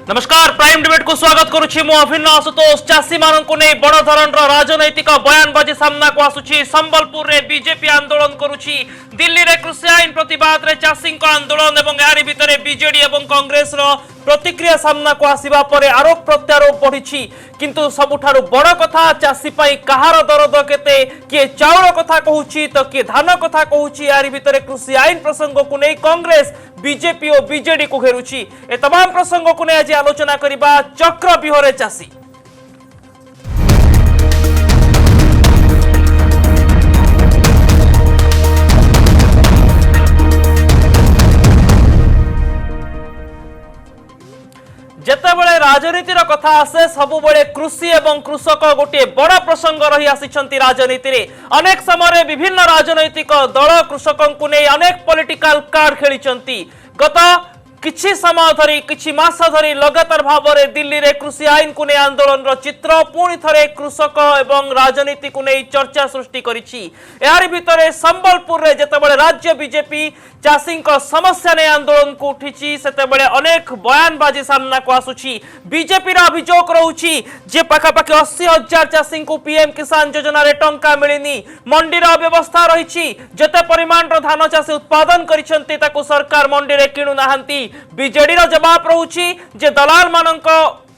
नमस्कार prime debate को स्वागत करुछि मु अभिन्न आशुतोष। चाषी माननकु नै बड़ धरणर राजनैतिक बयानबाजी सामना को आसुछि। संबलपुर रे बीजेपी आंदोलन करुछि। दिल्ली रे कृषि आईन प्रतिवाद रे चाषी आंदोलन एवं यारी भितरे बीजेडी एवं कांग्रेस रो प्रतिक्रिया सामना को आसीबा परे आरोप प्रत्यारोप बढ़िछि। किंतु सबुठारु बड़ कथा चाषी पई कहार दरद केते, किए चाउल कथा कहूछि तो किए धान कथा कहूछि। यारी भितरे कृषि आईन प्रसंग को नै कांग्रेस बीजेपी और बीजेडी को घेरुछि। ए तमाम प्रसंग को नै आज आलोचना करिबा चक्र बिहरे चाषी। जेतेबेले राजनीतिर कथा आसे सबुबेले कृषि एवं कृषक गोटे बड़ प्रसंग रही आसिछंती राजनीति रे। अनेक समय विभिन्न राजनैतिक दल कृषकों को नै अनेक पॉलिटिकल कार्ड खेलिछंती। गत किछि समय धरी किछि मास धरी लगातार भाव में दिल्ली रे कृषि आईन को नै आंदोलन रो चित्र पुणी थरे कृषक एवं राजनीति को नै चर्चा सृष्टि करिछि। यार भितरे संबलपुर रे जेतेबेले राज्य बीजेपी चाषी समस्या ने आंदोलन को उठी सेतेबेले अनेक बयानबाजी सामना को आसुछि। बीजेपी रा अभियोग रहुछि जे पाखापाखि 80,000 चाषी को पीएम किसान योजना रे टंका मिलिनी। मंडी रा व्यवस्था रहिछि, जते परिमाण रो धान चाषी उत्पादन करिसंती ताको सरकार मंडी रे किणु नाहंती। बीजेडी रा जवाब रहुछि जे दलाल मानक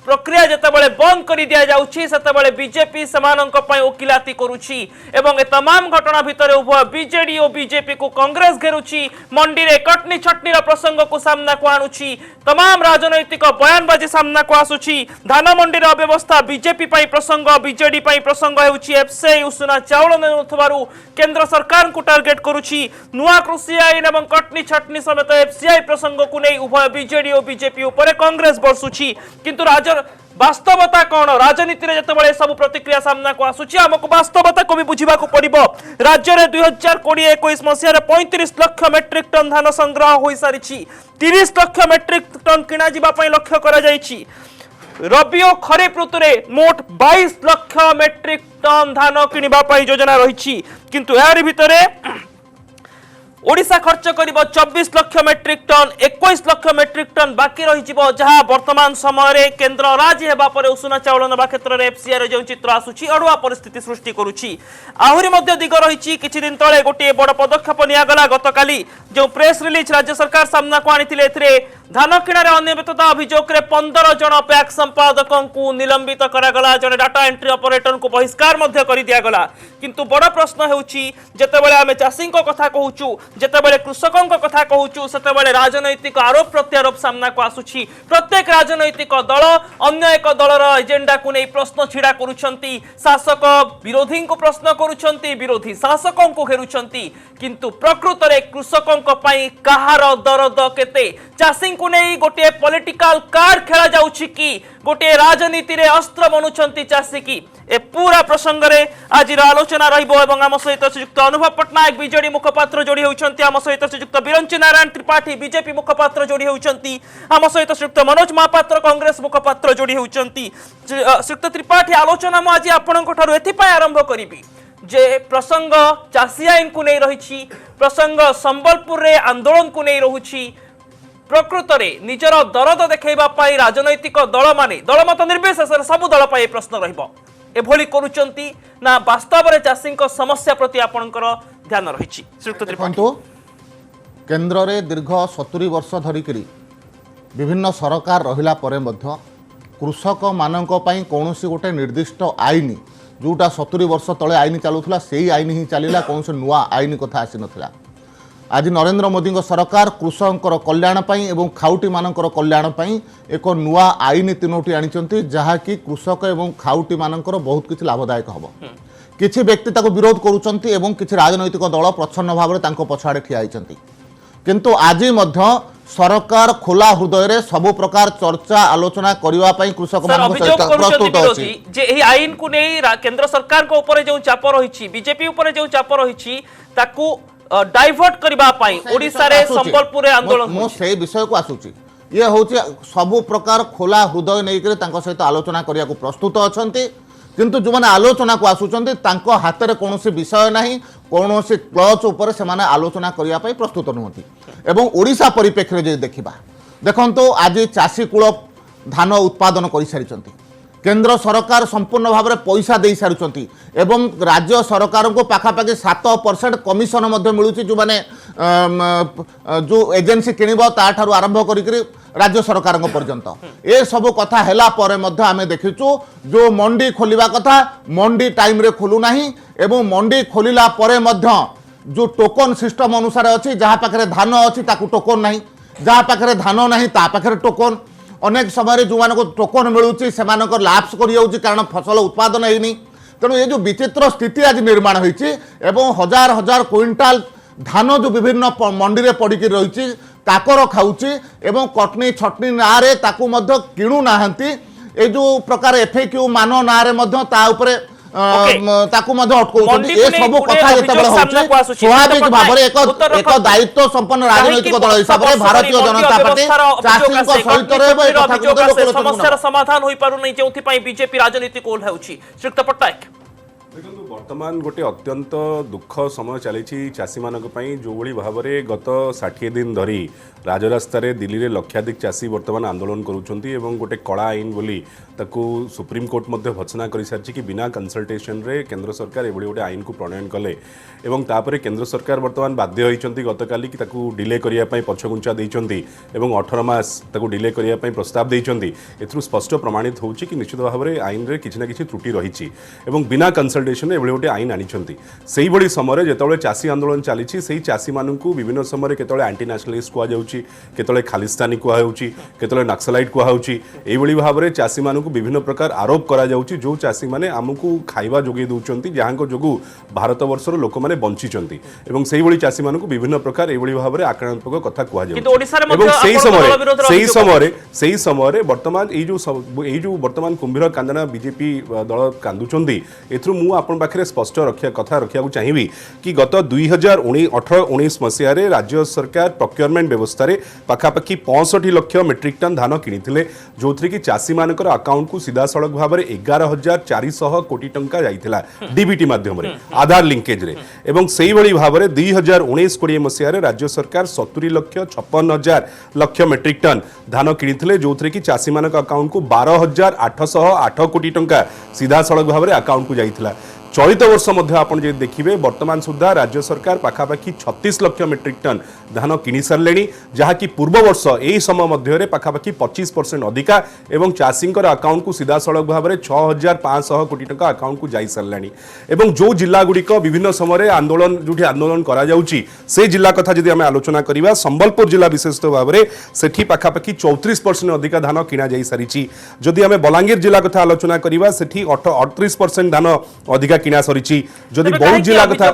प्रक्रिया जेतेबेले बंद कर दिया जाउछि सेतेबेले बीजेपी समानक पय ओकिलाती करूछि। एवं ए तमाम घटना भितरे उभय बीजेडी और बीजेपी को कांग्रेस घेरुछि। मंडी रे कटनी छटनी रा प्रसंग को सामना को आणुछि। तमाम राजनैतिक बयानबाजी सामना को आसुछि। धान मंडी रा व्यवस्था बीजेपी पय प्रसंग, बीजेडी पय प्रसंग हेउछि। एफसीआई उषुना चाउल नेउथबारु केंद्र सरकार को टार्गेट करूछि। नुआ कृषि आईन एवं कटनी छटनी समेत एफसीआई प्रसंग को नै उभय बीजेडी और बीजेपी ऊपर कांग्रेस बरसुछि। किंतु वास्तवता कौन राजनीति रे जतबेले सब प्रतिक्रिया सामना को आसुछि हमको वास्तवता को भी बुझिबा को पड़िबो। राज्य रे 2020-21 मसिया रे 35 लाख मेट्रिक टन धान संग्रह होई सारिछि। 30 लाख मेट्रिक टन किना जिबा पय लक्ष्य करा जायछि। रबी और खरीफ ऋतु रे मोट 22 लाख मेट्रिक टन धान किनिबा पय योजना रहिछि। किंतु यार भितरे ओडिशा खर्च करिबो 24 lakh metric ton, 21 lakh metric ton बाकी रही जहाँ वर्तमान समय रे केंद्र राज्य हेबा परे उषुना चाउल नबा क्षेत्र रे एफसीआई रे जो चित्र आसुछि अडुआ परिस्थिति सृष्टि करूछि। आहुरी मध्य दिग रही किछि दिन तळे गोटे बड़ पदक्षेप नियागला। गतकाली जो प्रेस रिलीज राज्य सरकार सामना को आनिथिले एथिरे धान किणारे अनियमितता अभियोग रे 15 जन पैक संपादकों को निलंबित करागला। जने डाटा एंट्री ऑपरेटर को बहिष्कार मध्य करि दियागला। किंतु बड़ प्रश्न हेउछि जेतेबेले आमे चाषी कथा कहूछु, जेतेबेले कृषकों कथा कहूछु सेतेबेले राजनैतिक आरोप प्रत्यारोप सामना को आसुछि। प्रत्येक राजनैतिक दल अन्य एक दलर एजेंडा को नै प्रश्न छिड़ा करूछंती। शासक विरोधी को प्रश्न करूछंती, विरोधी शासकों को घेरुछंती। किंतु प्रकृत रे कृषकों पई कहार दरद केते, चाषी को नै गोटे पॉलिटिकल कार्ड खेला जाउछि कि गोटे राजनीति रे अस्त्र बनुछंती चाषी की। ए पूरा प्रसंग रे आज आलोचना रहिबो। एवं आम सहित श्रीयुक्त अनुभव पट्टनायक बीजेडी मुखपात्र जोड़ी होउछंती। आम सहित श्रीयुक्त बिरंची नारायण त्रिपाठी बीजेपी मुखपात्र जोड़ी होउछंती। आम सहित श्रीयुक्त मनोज महापात्र कांग्रेस मुखपात्र जोड़ी होउछंती। श्रीयुक्त त्रिपाठी आलोचना मु आज आपनक ठारू एथि पय आरंभ करिबी जे प्रसंग चाषी आईन को नै रहिछि, प्रसंग संबलपुर रे आंदोलन को नै रहुछि। प्रकृत रे निजर दरद देखैबा पय राजनैतिक दल माने दलमत निर्विशेष सब दल पय प्रश्न रहिबो एभली करूचंती ना वास्तव रे चाषी समस्या प्रति आपनकर ध्यान रहिछि। देखो केंद्र रे दीर्घ 70 वर्ष धरिकरी विभिन्न सरकार रहिला परे मध्य कृषक मानक पई कोनोसी गोटे निर्दिष्ट आईन जोटा 70 वर्ष तले आईन चलुथला सेही आईन ही चलिला। कोनोसी नुआ आईन कथा आसी नथिला। आज नरेंद्र मोदी सरकार कृषकों कल्याण पाई एवं खाउटी मानकर कल्याण पाई एक नुआ आईन 3टी आनिचंती जहाँकि कृषक एवं खाउटी मानकर बहुत किछि लाभदायक हबो। किछि व्यक्ति ताको विरोध करूचंती एवं किछि राजनैतिक दल प्रच्छन्न भाव में पछाड़े ठिया होइचंती। किंतु आज मध्य सरकार खोला हृदय रे सब प्रकार चर्चा आलोचना करबा पई कृषक मानक प्रस्तुत अछि जे एही आईन को नै केंद्र सरकार को ऊपर जो चाप रहिछि, बीजेपी ऊपर जो चाप रहिछि ताकू डाइवर्ट करबा पई ओडिसा रे संबलपुर रे आंदोलन मो से विषय को आसुची। ये होची सब प्रकार खोला हृदय नै करे तांको सहित आलोचना करिया को प्रस्तुत अछंती। किंतु जो माने आलोचना को आसुचंती तांको हाथ रे कोनोसी विषय नाही, कोनोसी क्लच ऊपर से माने आलोचना करिया पई प्रस्तुत नहति। एवं ओडिशा परिप्रेक्षी जे देखिबा देखंतो आज चाषी कूल धान उत्पादन कर सारी केंद्र सरकार संपूर्ण भाव में पैसा दे सारी एवं राज्य सरकार को पाखापाखि 7% कमिशन मिलूँ जो मैंने जो एजेन्सी किणव ताठू आरंभ कर राज्य सरकार पर्यंत ए सब कथा हैला परे मध्य आमे देखिचु जो मंडी खोलिबा कथा मंडी टाइम रे खोलु नाही एवं मंडी खोलिला परे मध्य जो टोकन सिस्टम अनुसार अछि जहाँ पाखरे धान अछि ताकू टोकन नाही जहाँ पाखरे धान नाही ता पाखरे टोकन अनेक समय जो मानको टोकन मिलूची सेमानकर लाप्स करि जाउची कारण फसल उत्पादन हेनी तेणु ये जो विचित्र स्थिति आज निर्माण होईची एवं हजार हजार क्विंटाल धान जो विभिन्न मंडी रे पड़ी रही काकर खाऊची एवं कटनी छटनी ना रे ताकू मध्य किणु नाहंती ए जो प्रकार एफएक्यू मान ना रे मध्य ता उपरे ताकू मध्य अटकाउछन्ती ए सब कथा जेतेबेले होउची स्वाभाविक भाबरे एक दायित्व संपन्न राजनैतिक दल हिसाब रे भारतीय जनता पार्टी चाषी को सहित रहबे कथा समस्या समाधान होई पारु नै जेउथि पई बीजेपी राजनीति कोल हेउची श्रीयुक्त पट्टनायक देखो वर्तमान गोटे अत्यंत दुख समय चली चाषी मानक जो भली भाव में गत 60 दिन धरी राजरास्त दिल्ली में लक्षाधिक चाषी वर्तमान आंदोलन करुँच गोटे कला आईन बोली ताकू सुप्रीम कोर्ट मध्य भत्सना कर सारी कि बिना कंसल्टेशन रे केंद्र सरकार एभली गोटे आईन को प्रणयन कले एवं तापर केंद्र सरकार वर्तमान बाध्य होती गतकाली कि ताकू डिले करने पछघुंचा देइचंती एवं 18 मास ताकू डिले करने प्रस्ताव देइचंती एथरु स्पष्ट प्रमाणित होउची कि निश्चित भाव में आईन रे किछि ना किछि त्रुटि रही एवं बिना कंसल्टेशन एभली गोटे आईन आनिछंती सेही भली समय जेतबेले चाषी आंदोलन चली सेही चाषी मानकू विभिन्न समय केतबेले एंटी नेशनलिस्ट कुआ जाउची केतबेले खालिस्तानी कुआ होउची केतबेले नक्सलाइट कुआ होउची एही भली भाव में चाषी मानकू विभिन्न प्रकार आरोप करा जाउची जो चाषी माने हमकू खाइबा जोगे दउचंती जहांको जोगु भारत वर्षर लोक माने बंचिचंती एवं सेही भली चाषी मानकू विभिन्न प्रकार एही भली भाव में आक्रामक कथा कुआ जाउची किंतु ओडिसा रे एवं मध्य सेही समय वर्तमान एई जो वर्तमान कुंभीर कांदना बीजेपी दल कांदुचंती एथरु मु आपन पाखरे स्पष्ट कथा रखिया चाहिए कि गत 2018-19 मसीह राज्य सरकार प्रोक्योरमेंट व्यवस्था रे पाखापाखि 65 लाख मेट्रिक टन धान किनिथिले जो कि चाषी मानकर अकाउंट को सीधा सड़क भाव में 11,400 कोटी टंका जाइथिला डीबीटी माध्यम रे आधार लिंकेज रे एवं सेही भली भाव में 2019-20 मसीह राज्य सरकार 70,56,000 लाख मेट्रिक टन धान किनिथिले जो कि चाषी मानक अकाउंट को 12,808 कोटी टंका सीधा सड़क भाव में अकाउंट को जाइथिला चलित वर्ष मध्य आपन जे देखिबे वर्तमान सुधा राज्य सरकार पाखापाखि 36 लाख मेट्रिक टन धान किनि सारलेनी जहाँकि पूर्व वर्ष यही समय मध्य पाखापाखि 25% अधिका एवं चाषींकर अकाउंट को सीधा सड़क भाव में 6,500 कोटी टंका अकाउंट को जाई सारलानी एवं जो जिला गुड़िक विभिन्न समय आंदोलन जो आंदोलन करा जाउची से जिला कथा जदि आमे आलोचना करिबा संबलपुर जिला विशेषतः भाव में सेठी पाखापाखि 34% अधिका धान किना जाई सारिची जदि आमे बलांगीर जिला कथा आलोचना करिबा सेठी 38% धान अधिका किना सरिची जदि बहुत जिला कथा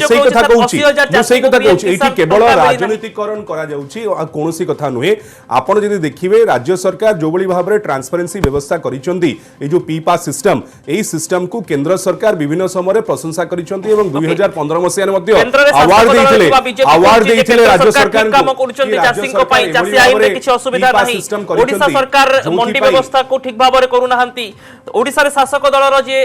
सेही कथा कहूची एठी केवल राजनीतिकरण करा जाउची आ कोनोसी कथा नुहे आपण जदि देखिबे राज्य सरकार जो बली भाबरे ट्रांसपेरेंसी व्यवस्था करिचंती ए जो पीपा सिस्टम एई सिस्टम को केंद्र सरकार विभिन्न समय प्रशंसा करिचंती एवं 2015 मसिया मध्ये अवार्ड देइथिले राज्य सरकार काम करूचंती चाषी को पई चाषी आईन रे किछि असुविधा नाही ओडिसा सरकार मंडी व्यवस्था को ठीक भाबरे करू नाहंती ओडिसा रे शासक दलर जे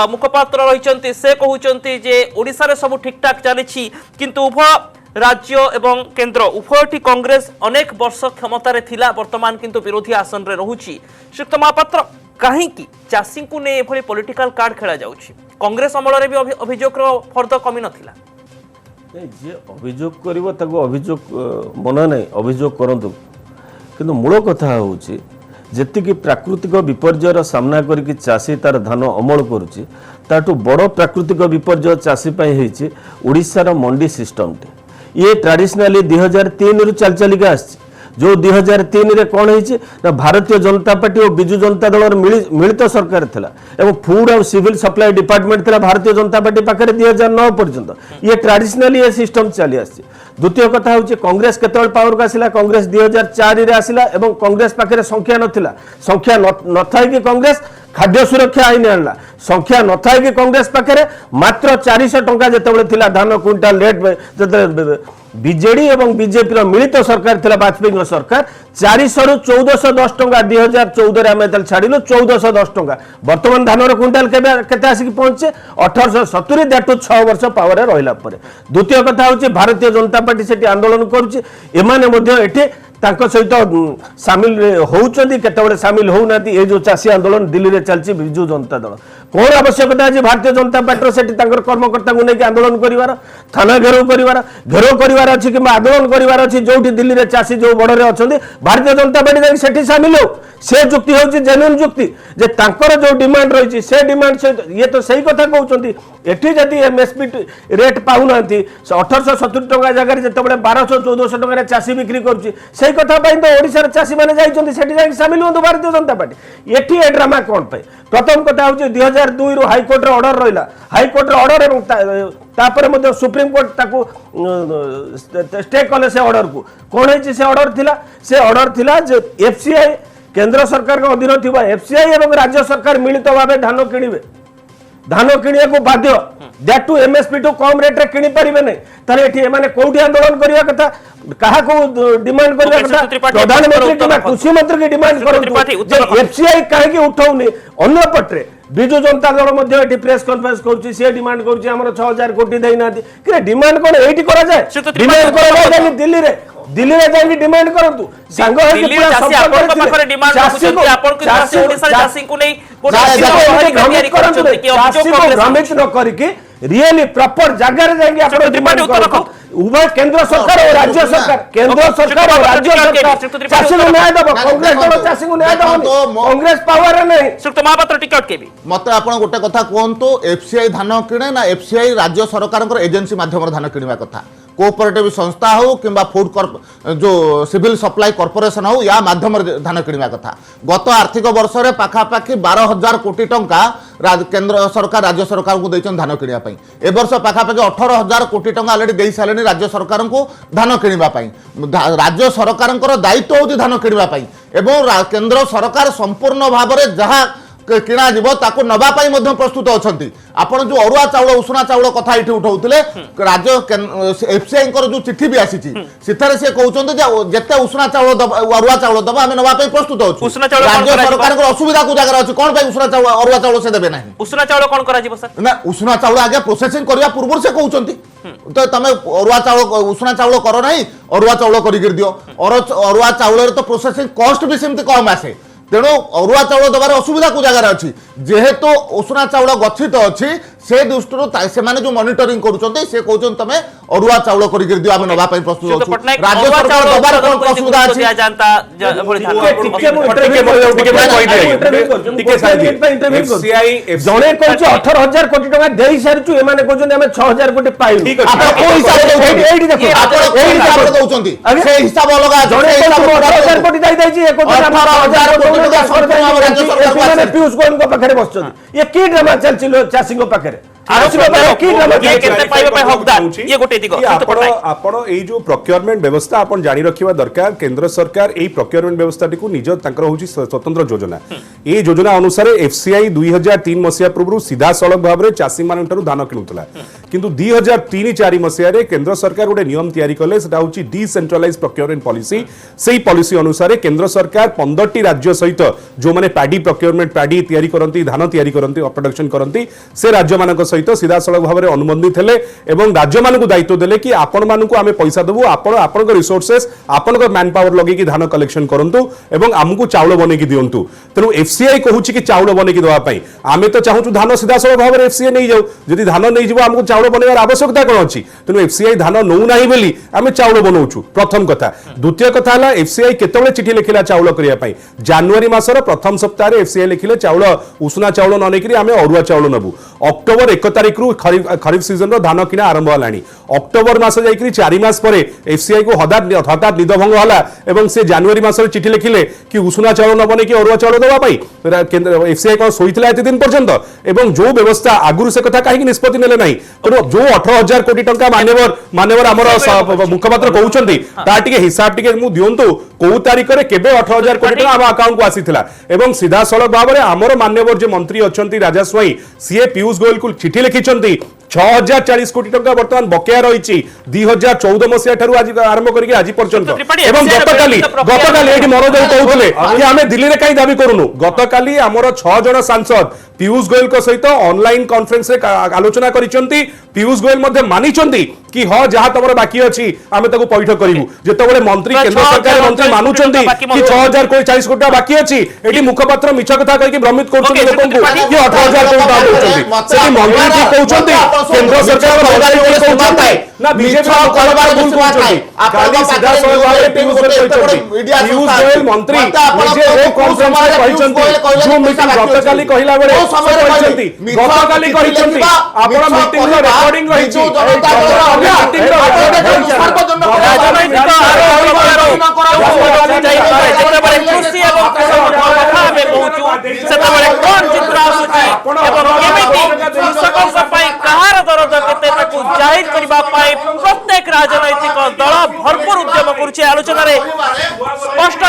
मुखपात्र रहिचंती से कहउचंती जे ओडिसा रे सब ठीक ठाक चलीछि किंतु उभय राज्य एवं केंद्र उभयटी कांग्रेस अनेक वर्ष क्षमता रे थिला वर्तमान किंतु विरोधी आसन रे रहुछि श्रीयुक्त महापात्र कहीं चाषी को ने एभली पॉलिटिकल कार्ड खेला जाउछि कांग्रेस अमल रे भी अभियोग रो फर्द कमी नथिला जे अभियोग करिवो ताको अभियोग मना नै अभियोग करंतु किंतु मूल कथा होउछि जेतिकी प्राकृतिक विपर्ययर सामना करके चाषी तार धान अमल करुच्ची ताठू बड़ प्राकृतिक विपर्यय चाषी होइछि ओडिशार मंडी सिस्टम ये ट्रेडिशनली 2003 रु चल चलिका आछि जो 2003 रे कौन होइछि ना भारतीय जनता पार्टी और बिजु जनता दल मिलित सरकार थिला एवं फूड और सिविल सप्लाई डिपार्टमेंट थिला भारतीय जनता पार्टी पाखरे 2009 पर्यंत ये ट्रेडिशनली ये सिस्टम चली आछि द्वितीय कथा होछि कांग्रेस केतल पावर को आसिला कांग्रेस 2004 रे आसिला एवं कांग्रेस पाखरे संख्या नथिला संख्या न थाई कि कांग्रेस खाद्य सुरक्षा आईन आणला संख्या न थाई कि कांग्रेस पाखरे मात्र 400 टंका जेतेबेले थिला धान क्विंटाल रेट बीजेडी एवं बीजेपी मिलित सरकार थिला वाजपेयी सरकार 400 रु 1410 टंका 2014 आम छाड़िलु 1410 टंका वर्तमान धानर क्विंटाल केते आसिक पहुंचे 1870 दैट 6 वर्ष पावर रहिला परे द्वितीय कथा होछि भारतीय जनता पार्टी सेठी आंदोलन करूछि एमाने मध्ये एठी तांको सहित सामिल होउचंदी केतेबेले सामिल होउनाती ए जो चासी आंदोलन दिल्ली रे चलची बिजू जनता दल कोन आवश्यकता अछि भारतीय जनता पार्टी सेठी तांकर कर्मकर्ता को नेकी आंदोलन करिवार थाना घेराव करिवार अछि कि आंदोलन करिवार अछि जोठी दिल्ली रे चासी जो बडरे अछंदी भारतीय जनता पार्टी जाई सेठी सामिल हो से जुक्ति होउची जेन्युइन जुक्ति जे तांकर जो डिमांड रहिची से डिमांड से ये तो सही कथा कहउचंदी एठी जदी एमएसपी रेट पाउनांती 1870 टका जगह जेतेबेले 1200-1400 टका रे चासी बिक्री करूची सेही कथा पई तो ओडिसा रे चासी माने जाइचंदी सेठी जाई शामिल होंदु भारतीय जनता पार्टी एठी ए ड्रामा कोन पई प्रथम कथा होउची 2002 रो हाई कोर्ट रे ऑर्डर रहिला हाई कोर्ट रे ऑर्डर एवं तापर मध्ये सुप्रीम कोर्ट ताकू स्टे कले से ऑर्डर को कोन हेची से ऑर्डर थिला जे एफसीआई केंद्र सरकार के अधीन थिबा एफसीआई एवं राज्य सरकार मिलित भाबे धान किनिबे धान किनिया को बाध्य दैट टू एमएसपी टू कम रेट रे किनि परिबे नै ताले एठी माने कोठी आंदोलन करिया कथा कहा को डिमांड करिया कथा प्रधानमंत्री किबा कृषि मंत्री के डिमांड करु एफसीआई काहे के उठाउनी अन्य पटरे बिजू जनता दल मध्ये एठी प्रेस कॉन्फ्रेंस करूची से डिमांड करूची हमर 6000 कोटी देई नाती कि डिमांड कोन एठी करा जाय डिमांड करा जाय दिल्ली रे जाई डिमांड करंतु संग दिल्ली चासी आपन को पाखरे डिमांड रखुचंती आपन को चासी ओडिसा चासी को नै कोन तयारी करछंती कि अभियोग भ्रमित न करी कि रियली प्रॉपर जगह रे जाई आपन डिमांड करो उभय केंद्र सरकार और राज्य सरकार चासी को न्याय दबो कांग्रेस दल चासी को न्याय दबो कांग्रेस पावर नै सुक्त महापात्र टिकट के भी मते आपण गोटे कथा कोहंतु एफसीआई धान किणे ना एफसीआई राज्य सरकार एजेंसी माध्यम धान किणवा कथा कोऑपरेटिव संस्था हो किंबा फूड जो सिविल सप्लाई कॉर्पोरेशन हो या माध्यम धान किणवा कथा गत आर्थिक वर्ष रे पाखापाखि 12,000 कोटी टंका केंद्र सरकार राज्य सरकार को देचन धान किणवा पई ए वर्ष पाखापाखि 18,000 कोटी टंका ऑलरेडी देई सालेनी राज्य सरकार को धान किणवा पई राज्य सरकार दायित्व होती धान किणवा पई एवं केंद्र सरकार संपूर्ण भाव में जहाँ किणा जीव ताको नबा पाई मध्य प्रस्तुत अछंती आपण जो अरुआ चाउल उषुना चाउल कथा इठी उठाउतले राज्य एफसीआई जो चिट्ठी भी आसीची सिथारे से कहउचंते जे जते उषुना चाउल अरुआ चाउल दबा हमें नबा पाई प्रस्तुत अछु राज्य सरकार को असुविधा को जगह अछि कोन पाई उषुना चाउल अरुआ चाउल से देबे नाही उषुना चाउल कोन करा जीव सर ना उषुना चाउल आगे प्रोसेसिंग करिया पूर्व से कहउचंती तो तमे अरुआ चाउल उषुना चाउल करो नाही अरुआ चाउल करि गिर दियो अरुआ चाउल रे तो प्रोसेसिंग कॉस्ट भी सेमते कम आसे तेणु अरुआ चाउल दबार असुविधा को जगार अच्छी जेहेतु उषुना चाउल गच्छित अच्छी से दृष्टि से माने जो मॉनिटरिंग करूछंते से कहउछन तमे अरुआ चाउल करि गिर दियो आमे नबा पई प्रस्तुत होछु राज्य सरकार दबार कोन असुविधा अछि जानता जणे कहछ 18,000 कोटी टका देई सारछु ए माने कहछन हमें 6,000 कोटी पाइलु आपण कोन हिसाब दउछंती एडी देखो आपण एडी हिसाब दउछंती से हिसाब अलगा जणे 18,000 कोटी देई दैछि ए कहछ 18,000 कोटी टका सरकार राज्य सरकार पीयूष गोयल को पाखरे बसछन ये की ड्रामा चलचिलो चासी को पाखरे प्रोक्योरमेंट व्यवस्था आपण जानि रखिबा दरकार केंद्र सरकार एई प्रोक्योरमेंट व्यवस्था को निज तांकर होची स्वतंत्र योजना ए योजना अनुसार एफसीआई 2003 मसिया पूर्व सीधा सड़क भाव में चासी मान धान किणुला किंतु 2003-4 मसिया रे केंद्र सरकार गोटे नियम तैयारी कले सेटा होची डिसेंट्रलाइज प्रोक्योरमेंट पॉलिसी सेही पॉलिसी अनुसार केंद्र सरकार 15टी राज्य सहित जो माने पैडी प्रोक्योरमेंट पैडी तैयारी करंती धान तैयारी करंती प्रोडक्शन करंती से राज्य मानक सहित सीधा सड़क भाव में अनुबंधित हेले एवं राज्य मानक दायित्व देले कि आपण मानक आमे पैसा देबु आपण रिसोर्सेस आपण मैन पावर लगे कि धान कलेक्शन करंतु एवं आमको चाउल बने की दियंतु तेणु एफसीआई कहूची कि चाउल बने की देवा पई आमे तो चाहूछु धान सीधा सड़क भाव में एफसीआई नहीं जाऊ जदि धान नहीं जीवो आमको चाउल बनेवार आवश्यकता कोन अछि तेणु एफसीआई धान नौ नाही बोली आमे चाउल बनौछु प्रथम कथा द्वितीय कथा हला एफसीआई केतबेले चिठी लिखिला चाउल करिया पई जनवरी मासर प्रथम सप्ताह रे एफसीआई लिखिले चाउल उषुना चाउल न नेकरी आमे अरुआ चाउल नबु अक्टोबर 1 तारिख रु खरीफ सीजन रो धान किना आरंभ हलानी अक्टोबर मास जाइकरी 4 मास परे एफसीआई को हठात निदभंग हला एवं से जनवरी मास रे चिठी लिखिले कि उषुना चाउल न बने कि अरुआ चाउल देवा पई केंद्र एफसीआई को सोइतला एते दिन पर्यंत एवं जो व्यवस्था आगुरु से कथा काहे निष्पत्ति नेले नाही तो जो 18,000 कोटी टंका मान्यवर हमर मुखपात्र कहउचंती ता टिके हिसाब टिके मु दियंतु को तारिख रे केबे 18,000 कोटी टंका हम अकाउंट को आसीथिला एवं सीधा सड़क भाव में हमर मान्यवर जे मंत्री अछंती राजा स्वाई सीए पीयूष गोयल को चिठी लिखिचंती 6040 कोटी टंका वर्तमान बकेया रही 2014 मसीहा ठारू आज आरंभ करके आज पर्यंत एवं गतकाली एठी मनोज कहउतले कि आमे दिल्ली रे काई दाबी करूनु गतकाली हमर 6 जन सांसद पीयूष गोयल को सहित ऑनलाइन कॉन्फ्रेंस रे आलोचना करिसंती पीयूष गोयल मध्ये मानिसंती कि हाँ जहाँ तमर बाकी अच्छी आम ताको पैठ करूँ जिते मंत्री केंद्र सरकार मंत्री मानुंट कि 6040 कोटी बाकी अच्छी ये मुखपात्र मिछ कथा कहीं भ्रमित कर लोक 18,000 कोटी मंत्री कहते केंद्र सरकार ना बीजेपी पीयूष गोयल मंत्री गतकाली कहला बेले गतकाली रिकॉर्डिंग रही प्रत्येक राजनैतिक दल भरपूर उद्यम करुचे आलोचना स्पष्ट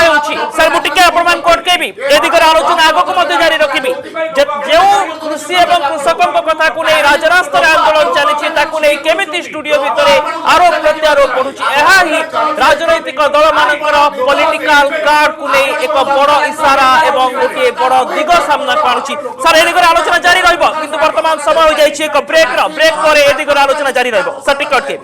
होटकेबी ए दिगरे आलोचना आगक जारी रखी जो कृषि और कृषकों कथा को नहीं राजरास्तर आंदोलन चली केमिति स्टूडियो भितर आरोप प्रत्यारोप पड़ुची राजनैतिक दल मानकर पॉलिटिकल कार्ड को नहीं एक बड़ इशारा एवं गोटे बड़ दिग सामना को आणुची सर ए दिगरे आलोचना जारी रहिबो किंतु वर्तमान समय हो जाइछि एक ब्रेक पर ए दिगरे आलोचना जारी रहिबो सर टिकट के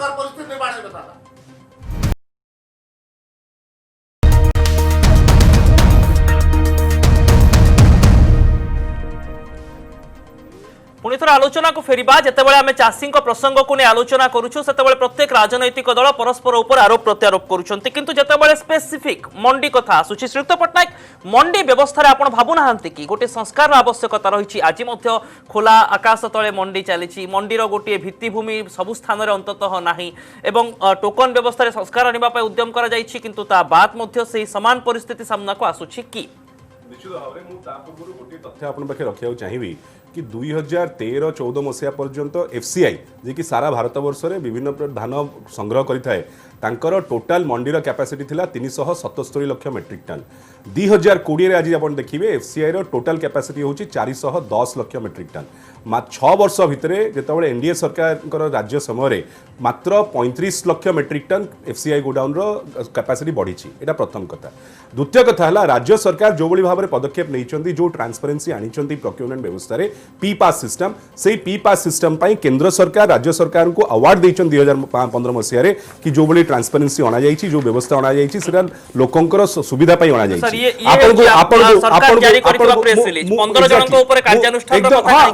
पुणी थर आलोचना को फेरिबा जेतेबेले आमे चाषी प्रसंग को नहीं आलोचना करूछु सेतेबेले प्रत्येक राजनैतिक दल परस्पर ऊपर आरोप प्रत्यारोप करूछंती किंतु जेतेबेले स्पेसिफिक मंडी कथा आसुछि श्रीयुक्त पटनायक मंडी व्यवस्था रे आपण भाबु नाहंती कि गोटे संस्कार आवश्यकता रहिछि आज मध्य खोला आकाश तले मंडी चलीछि मंडीर गोटे भित्तिभूमि सबु स्थान रे अंततः नाही एवं टोकन व्यवस्था रे संस्कार आनिबा पय उद्यम करा जाइछि किंतु ता बाद मध्य सेही समान परिस्थिति सामना को आसुछि कि निश्चित भाव में ता पूर्व गोटे तथ्य आपण पाखे रखिया चाहिबी कि 2013-14 मसीहा पर्यंत एफसीआई जे कि सारा भारत वर्ष में विभिन्न धान संग्रह करिथाए तांकर टोटाल मंडीर कैपेसिटी थिला 377 लाख मेट्रिक टन 2020 आज आप देखिए एफसीआई रो टोटाल कैपेसिटी होची 410 लाख मेट्रिक टन 6 वर्ष भितर जेतबेले एनडीए सरकार राज्य समय मात्र 35 lakh metric tonne FCI godown रो कैपेसिटी बढ़ी एटा प्रथम कथा द्वितीय कथा है राज्य सरकार जो बड़ी भाव में पदक्षेप नहीं जो ट्रांसपेरेंसी आनी प्रोक्योरमेंट व्यवस्था रे पी पास सिस्टम से पी पास सिस्टम पाई केंद्र सरकार राज्य सरकार को अवार्ड देइछन 2015 मसीह रे कि जो बड़ी ट्रांसपेरेंसी अना जाइछि जो व्यवस्था अना जाइछि सेटा लोकंकर सुविधा पाई अना जाइछि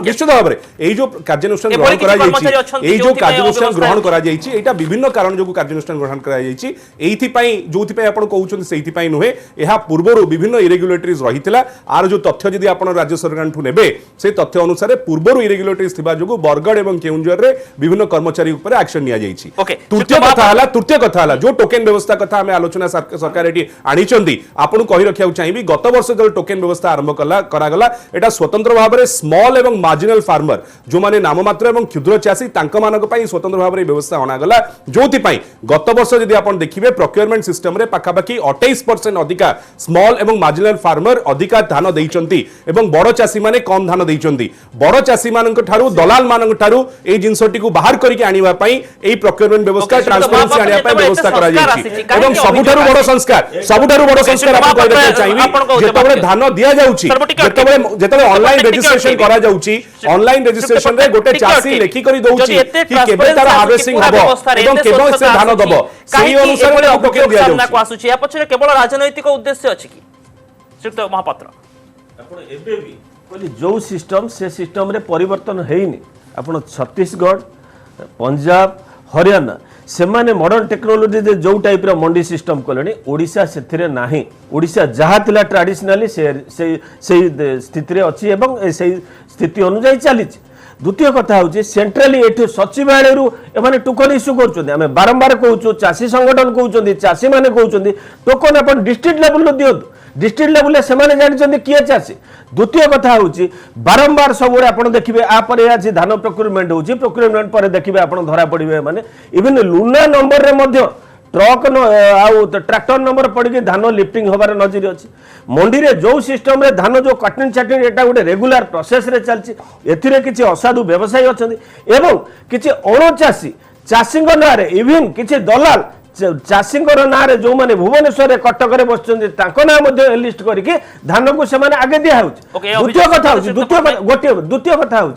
निश्चित भाव में एई जो कार्यानुष्ठान ग्रहण करा जाइछि एई जो कार्यानुष्ठान ग्रहण करा जाइछि एटा विभिन्न कारण जो कार्यानुष्ठान ग्रहण करा जाइछि एइथि पाई जोथि पाई आपण कहउछन सेइथि पाई नुहे एहा पूर्वरु विभिन्न इरेगुलेटरीज रहितला आर जो तथ्य जदि आपण राज्य सरकार ठु नेबे से तथ्य अनुसार पूर्वरु इरेगुलेटरीज थिबा जोगु बरगड़ एवं केउंझर रे विभिन्न कर्मचारी ऊपर एक्शन निया जाइछि तृतीय कथा हला जो टोकन व्यवस्था कथा हमें आलोचना सरकार एटी आनिचंदी आपण कहि रखिया चाहिबी गत वर्ष जो टोकन व्यवस्था आरंभ करा गला एटा स्वतंत्र भाव में स्मॉल एवं मार्जिनल फार्मर जो माने नाममात्र एवं क्षुद्र चाषी तांका मानक पई स्वतंत्र भाव में व्यवस्था अना गला जोथि पई गत वर्ष जदि आपण देखिबे प्रोक्योरमेंट सिस्टम रे पाखापाखी 28% अधिका स्मॉल एवं मार्जिनल फार्मर अधिका धान देइचंती एवं बड़ चाषी माने कम धान देइचंती बड़ चाषी मानक ठारू दलाल मानक ठारू ए जिंसटी को बाहर करिक आनिबा पई ए प्रोक्योरमेंट व्यवस्था ट्रांसपेरेंसी आनिबा पई व्यवस्था करा जाइछि एवं सबुठारू बड़ संस्कार आपण कहले चाहिबी जेतबे धान दिया जाउछि जेतबे ऑनलाइन रजिस्ट्रेशन करा जाउछि ऑनलाइन रजिस्ट्रेशन रे गोटे चाषी लेखि करी दउछि कि केबे तार हार्वेस्टिंग हबो एवं केबे से धान दबो सेही अनुसार टोकन दिया जाउछि सामना आसुछि या पछरे केवल राजनैतिक उद्देश्य अछि कि श्रीयुक्त महापात्र आपण एबे भी कहली जो सिस्टम से सिस्टम रे परिवर्तन हेइनी आपण छत्तीसगढ़ पंजाब हरियाणा से माने मॉडर्न टेक्नोलॉजी दे जो टाइप रो मंडी सिस्टम कलेनी ओडिशा सेथिरे नाही ओडिशा जहा थिला ट्रेडिशनली से स्थिति रे अछि एवं से स्थिति अनुसार चली द्वितीय कथा हूँ सेंट्राली एठू सचिवालय एमाने टोकन इश्यू कर आम बारंबार कहूँ चाषी संगठन कहते चाषी मैंने कहते टोकन आप डिस्ट्रिक्ट लेवल दिंतु डिस्ट्रिक्ट लेवल से जानते किए चाषी द्वितीय कथा हूँ बारंबार सब आप देखिए आप धान प्रोक्योरमेंट हो प्रोक्योरमेंट पर देखिए आप धरा पड़े माने इवन लुना नंबर रे ट्रक ट्रैक्टर नंबर पड़ी धान लिफ्टिंग होबार नजर अच्छी मंडी रे जो सिस्टम रे धान जो कटिंग चाटिंग एटा गोटे रेगुलर प्रोसेस रे चलछि एथिरे किछि असाधु व्यवसायी अछंती एवं किछि अणचाषी चाषी ना इवन किछि दलाल चाषी ना जो मैंने भुवनेश्वर कटक में बस ना लिस्ट करके धान को से आगे दिया द्वितीय कथा द्वितीय कथा हूँ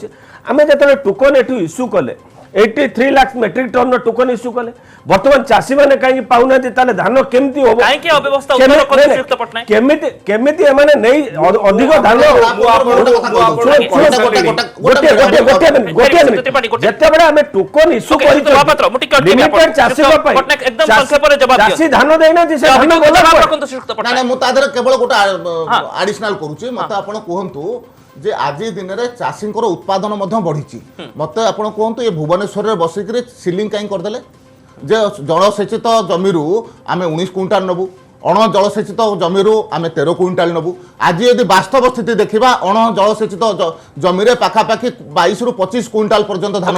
आम जो टोकन एठू इश्यू कले 83 lakh metric ton token issue कले बर्तमान चाषी मैंने कहीं पाऊना धान केमती केमिति एमाने नहीं अधिक धान जिते आम टोकन इश्यू कर चाषी धान देना धान गला केवल गोटे आडिशनाल करूची मते आपण कहंतु जे आज दिन में चाषी उत्पादन बढ़ी मत आप कहतु ये भुवनेश्वर बसिक सिलिंग कहीं करदे जे जलसेचित जमी आम 19 क्विंटाल नबू अण जलसेचित जमी आम 13 क्विंटाल नबू आज यदि वास्तव स्थिति देखा अण जलसेचित जमी पाखापाखि 22 ରୁ 25 क्विंटाल पर्यंत धान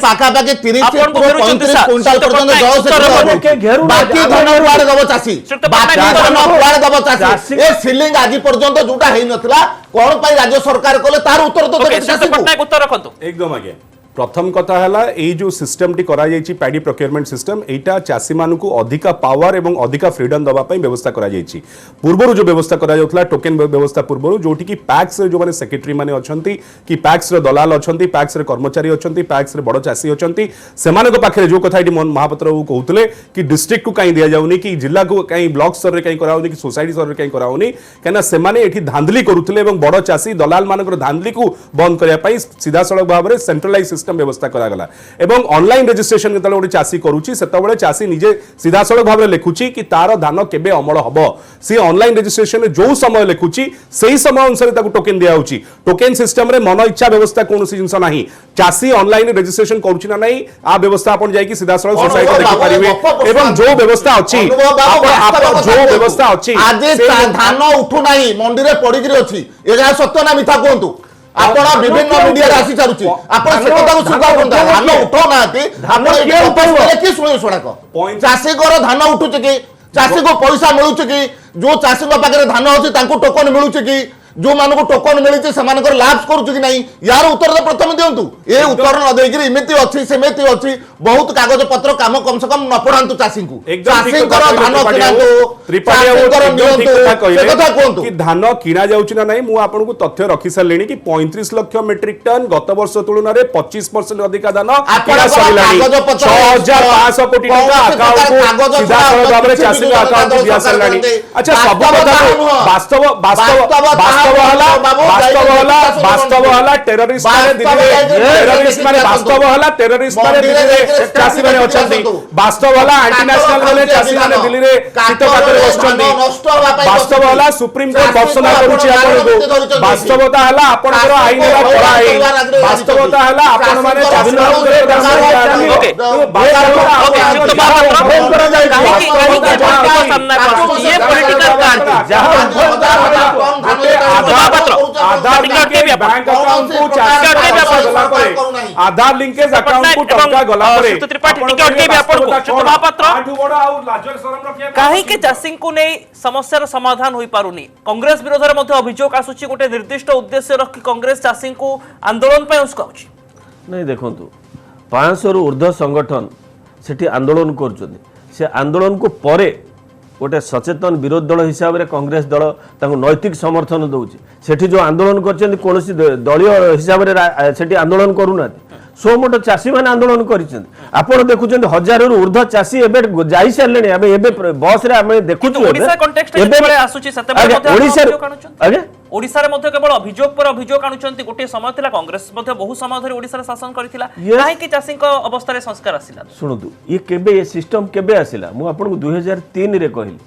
पाखापाखि 30 ରୁ 35 क्विंटाल पर्यंत जलसेचित बाकी धान कुआड़े दब चाषी बाकी धान कुआड़े दब चाषी ए सिलिंग आज पर्यंत जोटा हेई नथिला कोन पई राज्य सरकार कोले तार उत्तर तो देबे उत्तर रखंतु एकदम आगे प्रथम कथा है ये जो सिस्टम टी करा जायछि पैडी प्रोक्योरमेंट सिस्टम एटा चासी मानु को अधिका पावर एवं अधिका फ्रीडम दबा पई व्यवस्था करा जायछि पूर्वरु जो व्यवस्था करा जाउतला टोकन व्यवस्था पूर्वरु जोठी की पैक्स रे जो माने सेक्रेटरी माने अछंती कि पैक्स रे दलाल अछंती पैक्स रे कर्मचारी अछंती पैक्स रे बड़ चासी अछंती सेमान को पाखरे जो कथा महापात्र कहउतले कि डिस्ट्रिक्ट को कहीं दिया जाउनी कि जिला को कहीं ब्लॉक स्तर रे कहीं कराउनी कि सोसाइटी स्तर रे कहीं कराउनी कहना सेमाने एठी धांधली करूतले एवं बड़ चासी दलाल मानकर धांधली को बंद करिया पई सीधा सड़क भाव रे सेंट्रलाइज व्यवस्था करागला एवं ऑनलाइन रजिस्ट्रेशन केतले गोटे चासी करूची सेतबेले चासी निजे सीधा सड़क भाव रे लिखुची कि तार धान केबे अमल हबो सी ऑनलाइन रजिस्ट्रेशन रे जो समय लिखुची सेही समय अनुसार ताकू टोकन दिया होची टोकन सिस्टम रे मन इच्छा व्यवस्था कोनोसी जिंस नाही चासी ऑनलाइन रजिस्ट्रेशन करूची ना नाही आ व्यवस्था आपण जाई कि सीधा सड़क सोसाइटी देखि परिबे एवं जो व्यवस्था अछि आपण जो व्यवस्था अछि आज धान उठू नाही मंडी रे पड़ी गिरी अछि एजा सत्य ना मिथा कोंतु आपण विभिन्न मीडिया आसी चारुची आपण से कथा को स्वीकार करता धान उठो नाती धान की सुने सड़क चाषी को धान उठुच कि चाषी को पैसा मिलुच कि जो चाषी पाखे धान अच्छी टोकन मिलुच कि जो मानक टोकन मिली से लाभ करुच कि नहीं यार उत्तर तो प्रथम दिंतु ये उत्तर न देकर इमिति अच्छी सेमिति अच्छी बहुत कागज पत्र काम कम से कम न पढ़ातु चाषी को चाषी धान कि धान किणा जाउछि ना नहीं मु आपन को तथ्य रखी सारलेनी कि 35 लाख मेट्रिक टन गत वर्ष तुलना रे 25% अधिक धान किणा सरिलानी 6500 कोटी टका अकाउंट को सीधा सरल भाव रे चाषी को अकाउंट को दिया सारलानी अच्छा सब कथा वास्तव टेररिस्ट माने टेररिस्ट माने टेररिस्ट माने दिल्ली रे चासी माने अछंती वास्तव वाला एंटी नेशनल माने चासी माने दिल्ली रे शीत पातरे बसचंती वास्तव वाला सुप्रीम कोर्ट भर्सना करूची आपन को वास्तवता हला आपनकर आईन रा पढ़ाई वास्तवता हला आपन माने चासी माने ये पॉलिटिकल कार्ड आधार लिंकेज अकाउंट को टका गला कहीं के चाषी को नहीं समस्या समाधान हो पारुनी कांग्रेस विरोध में अभियोग आसुची गोटे निर्दिष्ट उद्देश्य रखी कांग्रेस चाषी को आंदोलन पे उसकाउची नहीं देखंतु 500 रु ऊर्ध्व संगठन सेठी आंदोलन कर से आंदोलन को परे गोटे सचेतन विरोध दल हिसाब से कांग्रेस दल नैतिक समर्थन दौर से जो आंदोलन कर कौन दलीय हिसाब से आंदोलन करूना सो मोट चाषी मैंने आंदोलन कर देखुं 1000 रु ऊर्ध्व चाषी जा सारे बस ओडिसा रे मध्य केवल अभियोग पर अभियोग आणुचंती गोटे समय थिला कांग्रेस मध्य बहु समय धरि ओडिसा रे शासन करथिला काहे कि चाषी को अवस्था रे संस्कार आसिला सुनतु ये केबे ये सिस्टम केबे आसिला मु आपन को 2003 रे कहली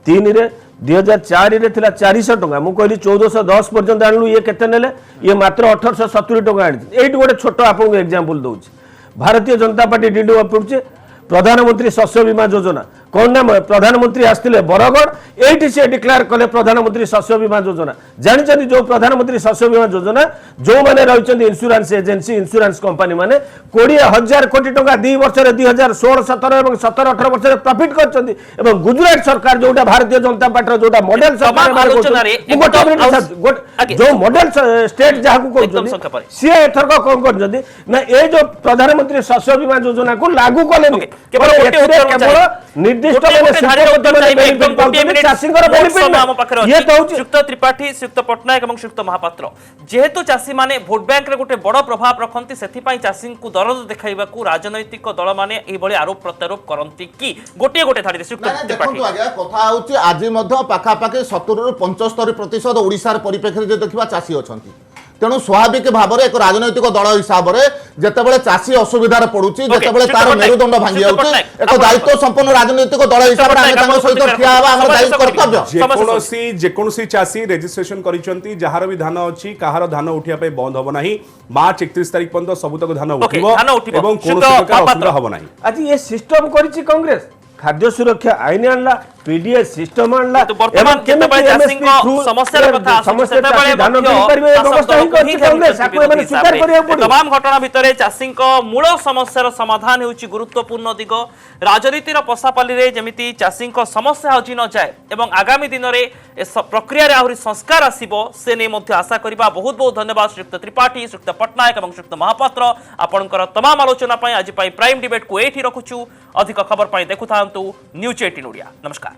3 रे 2004 रे थिला 400 टका मु कहली 1410 पर्यंत आणलु ये केते नेले ये मात्र 1870 टका आनी एठी गोटे छोट आपन को example दउछि Bharatiya Janata party डीडू approve प्रधानमंत्री शस्य बीमा योजना कौन ना प्रधानमंत्री आसते बरगढ़ ये सी डिक्लेयर कले प्रधानमंत्री शस्य बीमा योजना जानते जो प्रधानमंत्री शस्य बीमा योजना जो मैंने रही इंश्योरेंस एजेंसी इंश्योरेंस कंपनी माने 20,000 कोटी टंका 2 वर्ष 2016-17 और 17-18 वर्ष प्रॉफिट कर गुजरात सरकार जोटा भारतीय जनता पार्टी जोटा मॉडल जो मॉडल स्टेट जहाँ सी एथरक कौन कर ये जो प्रधानमंत्री शस्य बीमा योजना को लागू कले निर्दिष्ट श्रीयुक्त त्रिपाठी श्रीयुक्त पट्टनायक और श्रीयुक्त महापात्र जेहेतु चाषी माने भोट बैंक रे गोटे बड़ प्रभाव रखती से चाषी को दरद देखा राजनैतिक दल माने आरोप प्रत्यारोप करती कि गोटे गोटे धाड़ी श्रीयुक्त त्रिपाठी कथा होची आज पाखापाखि 70 ରୁ 75% ओडिशार परिप्रेक्षी देखा चाषी अच्छा तेणु स्वाभाविक भाव में एक राजनैतिक दल हिसाब से जितेबाला चाषी असुविधार पड़ुची जितेबाला तार मेरुदंड भांगी जाउची एक दायित्व संपन्न राजनैतिक दल हिसाब से सहित ठिया हवा हमर दायित्व कर्तव्य जेकोसी चाषी रेजिस्ट्रेशन करिसंती जहार भी धान अछि काहार धान उठिया पे बंद होबो नाही मार्च 31 तारिख पर्यंत सबुतक धान उठिबो एवं कोनोसी प्रकार असुविधा होबो नाही आज ये सिस्टम करिछि कांग्रेस खाद्य सुरक्षा आईन आणला पीडीएस सिस्टम आणला वर्तमान केतबळे चाषी समस्या कथा सेतबळे धान देई परिबे व्यवस्था ही करछि कांग्रेस आकु एमाने स्वीकार करिया पड़ियो तमाम घटना भितरे चाषी मूल समस्यार समाधान हेउछि गुरुत्वपूर्ण दिग राजनीतिर पसापाली रे जेमिति चाषी समस्या हजि न जाए एवं आगामी दिन रे प्रक्रिया रे आहुरी संस्कार आसीबो से नै मध्ये आशा करिबा बहुत बहुत धन्यवाद श्रीयुक्त त्रिपाठी श्रीयुक्त पट्टनायक एवं श्रीयुक्त महापात्र आपनकर तमाम आलोचना पई आज पई प्राइम डिबेट को एठी रखुछु अधिक खबर पई देखुथांतु न्यूज 18 ओडिया नमस्कार।